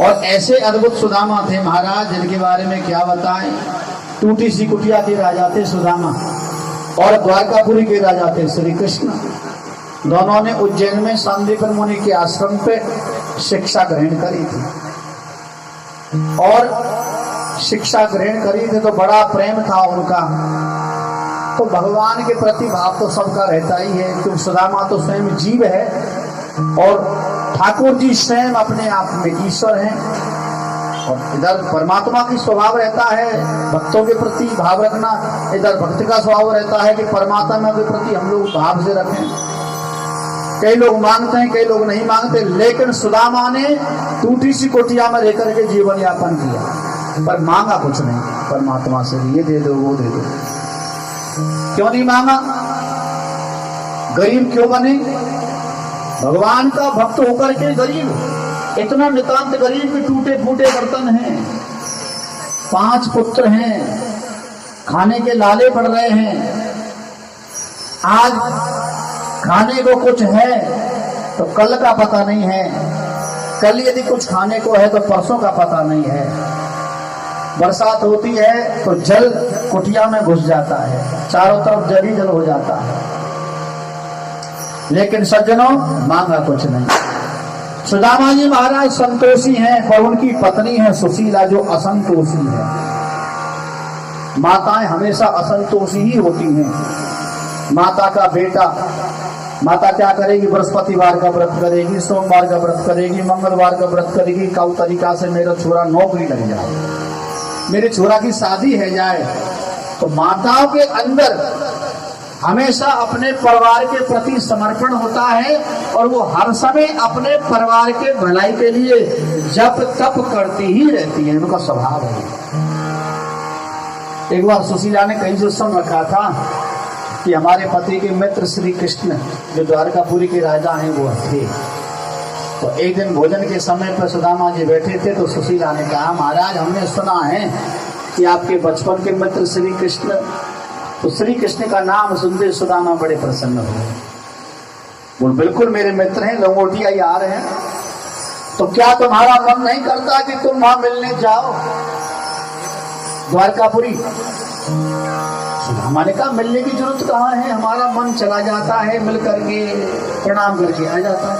और ऐसे अद्भुत सुदामा थे महाराज, जिनके बारे में क्या बताएं। टूटी सी कुटिया के राजा थे सुदामा, और द्वारकापुरी के राजा थे श्री कृष्ण। दोनों ने उज्जैन में सांदीपन मुनि के आश्रम पे शिक्षा ग्रहण करी थी, और शिक्षा ग्रहण करी थी तो बड़ा प्रेम था उनका। तो भगवान के प्रति भाव तो सबका रहता ही है, क्योंकि सुदामा तो स्वयं जीव है और ठाकुर जी स्वयं अपने आप में ईश्वर हैं। और इधर परमात्मा की स्वभाव रहता है भक्तों के प्रति भाव रखना, इधर भक्त का स्वभाव रहता है कि परमात्मा के प्रति हम लोग भाव से रखें। कई लोग मांगते हैं, कई लोग नहीं मांगते, लेकिन सुदामा ने टूटी सी कोठिया में रहकर के जीवन यापन किया, पर मांगा कुछ नहीं परमात्मा से, ये दे दो वो दे दो। क्यों नहीं मांगा? गरीब क्यों बने? भगवान का भक्त होकर के गरीब, इतना नितांत गरीब कि टूटे फूटे बर्तन हैं, 5 पुत्र हैं, खाने के लाले पड़ रहे हैं। आज खाने को कुछ है तो कल का पता नहीं है, कल यदि कुछ खाने को है तो परसों का पता नहीं है। बरसात होती है तो जल कुटिया में घुस जाता है, चारों तरफ जल ही जल हो जाता है। लेकिन सज्जनों, मांगा कुछ नहीं। सुदामा जी महाराज संतोषी हैं, पर उनकी पत्नी है सुशीला जो असंतोषी है। माताएं हमेशा असंतोषी ही होती हैं। माता का बेटा, माता क्या करेगी? बृहस्पतिवार का व्रत करेगी, सोमवार का व्रत करेगी, मंगलवार का व्रत करेगी, कौ तरीका से मेरा छोरा नौकरी लग जाए, मेरे छोरा की शादी है जाए। तो माताओं के अंदर हमेशा अपने परिवार के प्रति समर्पण होता है, और वो हर समय अपने परिवार के भलाई के लिए जप तप करती ही रहती है, उनका स्वभाव है। एक बार सुशीला ने कहीं से सुन रखा था कि हमारे पति के मित्र श्री कृष्ण जो द्वारकापुरी के राजा हैं वो थे। तो एक दिन भोजन के समय पर सुदामा जी बैठे थे, तो सुशीला ने कहा, महाराज हमने सुना है कि आपके बचपन के मित्र श्री कृष्ण। तो श्री कृष्ण का नाम सुनते सुदामा बड़े प्रसन्न हुए। बोल, बिल्कुल मेरे मित्र हैं, लंगोटिया ही आ रहे हैं। तो क्या तुम्हारा मन नहीं करता कि तुम वहां मिलने जाओ द्वारकापुरी? सुदामा ने कहा, मिलने की जरूरत कहाँ है, हमारा मन चला जाता है, मिल करके प्रणाम करके आ जाता है।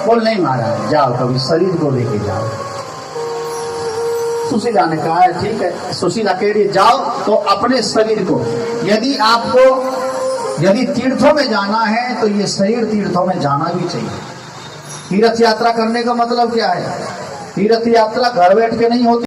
बोल, नहीं महाराज, जाओ कभी शरीर को लेके जाओ। सुशीला ने कहा, ठीक है। सुशीला कह रही, जाओ तो अपने शरीर को, यदि तीर्थों में जाना है तो ये शरीर तीर्थों में जाना भी चाहिए। तीर्थ यात्रा करने का मतलब क्या है? तीर्थ यात्रा घर बैठ के नहीं होती।